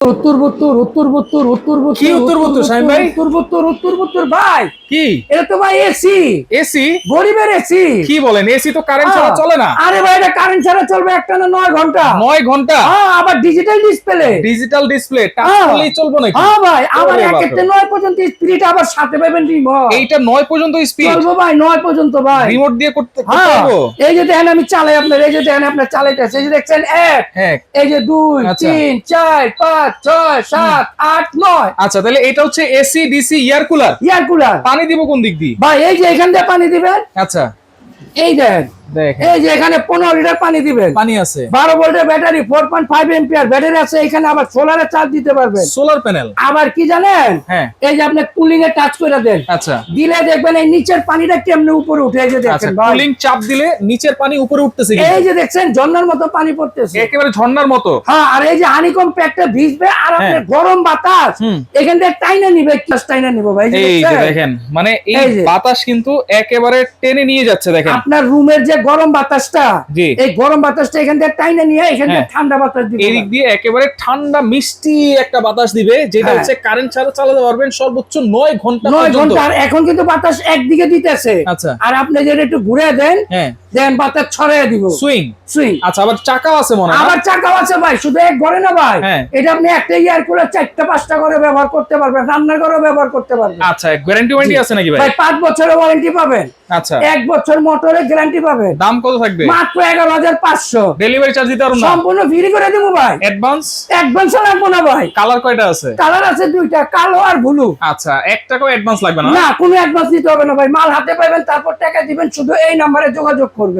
কি উত্তর শাহিন ভাই? ভাই কি এটা তো ভাই এসি। এসি? গরিবের এসি। কি বলেন, এসি তো কারেন্ট ছাড়া চলে না। আরে ভাই এটা কারেন্ট ছাড়া চলবে একটানা 9 ঘন্টা। 9 ঘন্টা? আবার digital display. Digital display touch করলেই চলবে নাকি? হ্যাঁ ভাই, আবার ওরে 1 বাপরে। থেকে 9 পর্যন্ত স্পিড, আবার সাথে পাবেন রিমোট। এইটা 9 পর্যন্ত স্পিড চলবে ভাই 9 পর্যন্ত ভাই। রিমোট দিয়ে করতে হ্যাঁ, পারবো? এই যে দেখেন আমি চালাই আপনার, এই যে দেখেন আপনার চালাইতেছে, এই যে দেখছেন 1, হ্যাঁ। এই যে 2, আচ্ছা। 3, 4, 5, 6, 7, 8, 9। আচ্ছা, তাহলে এটা হচ্ছে AC DC air cooler. Air cooler পানি দিব কোন দিক দিয়ে? ভাই, এই যে এখান দিয়ে পানি দিবেন, আচ্ছা, এই দেখেন দেখেন এই যে এখানে 15 লিটার পানি দিবেন। পানি আছে। 12 ভোল্টের ব্যাটারি, 4.5 এম্পিয়ার ব্যাটারি আছে। এখানে আবার সোলারে চার্জ দিতে পারবেন। Solar panel. আবার কি জানেন, হ্যাঁ। এই যে আপনি কুলিং এ টাচ করে দেন, আচ্ছা দিলে দেখবেন এই নিচের পানিটা কেমনে উপরে উঠে, এই যে আচ্ছা, দেখেন ভাই, কুলিং চাপ দিলে নিচের পানি উপরে উঠতেছে এই কিন্তু। যে দেখছেন ঝর্ণার মতো পানি পড়তেছে। একেবারে ঝর্ণার মতো। হ্যাঁ, আর এই যে হানিকম প্যাকটা ভিজবে, আর আপনার গরম বাতাস এখান থেকে টাইনা নিবে, ক্লাস টাইনা নিবে ভাই। এই যে দেখেন, মানে এই এই যে। বাতাস কিন্তু একেবারে টেনে নিয়ে যাচ্ছে দেখেন। আপনার রুমের যে গরম বাতাসটা, জি। এই গরম বাতাসটা এখান থেকে টাইনা নিয়ে এখান থেকে ঠান্ডা বাতাস দিবে। এই দিক দিয়ে একেবারে ঠান্ডা মিষ্টি একটা বাতাস দিবে, যেটা হচ্ছে কারেন্ট ছাড়া চালাতে পারবেন সর্বোচ্চ 9 ঘন্টা 9 পর্যন্ত। ঘন্টা। আর এখন কিন্তু বাতাস একদিকে দিতেছে। আচ্ছা। আর আপনি যদি একটু ঘুরে দেন, হ্যাঁ, দেন বাতাস ছড়াইয়া দিব। সুইং। সুইং। আচ্ছা, আবার চাকাও আছে মনে হয়। আবার চাকাও আছে ভাই, শুধু এক ঘরে না ভাই। হ্যাঁ। এটা আপনি একটা এয়ার কুলার 4টা 5টা করে ব্যবহার করতে পারবেন, রান্নার ঘরেও ব্যবহার করতে পারবেন। আচ্ছা, গ্যারান্টি ওয়ারেন্টি আছে নাকি ভাই? ভাই 5 বছরের ওয়ারেন্টি পাবেন। আচ্ছা, 1 বছর মোটরের গ্যারান্টি পাবেন। দাম কত থাকবে? মাত্র 11,500। ডেলিভারি চার্জ দিতে পারবো না? সম্পূর্ণ ফ্রি করে দেব ভাই। অ্যাডভান্স? অ্যাডভান্স লাগবে না ভাই। কালার কয়টা আছে? কালার আছে 2টা, কালো আর ব্লু। আচ্ছা, 1 টাকাও অ্যাডভান্স লাগবে না? না, কোনো অ্যাডভান্স দিতে হবে না ভাই। মাল হাতে পাবেন, তারপর টাকা দিবেন, শুধু এই নম্বরে যোগাযোগ করবেন।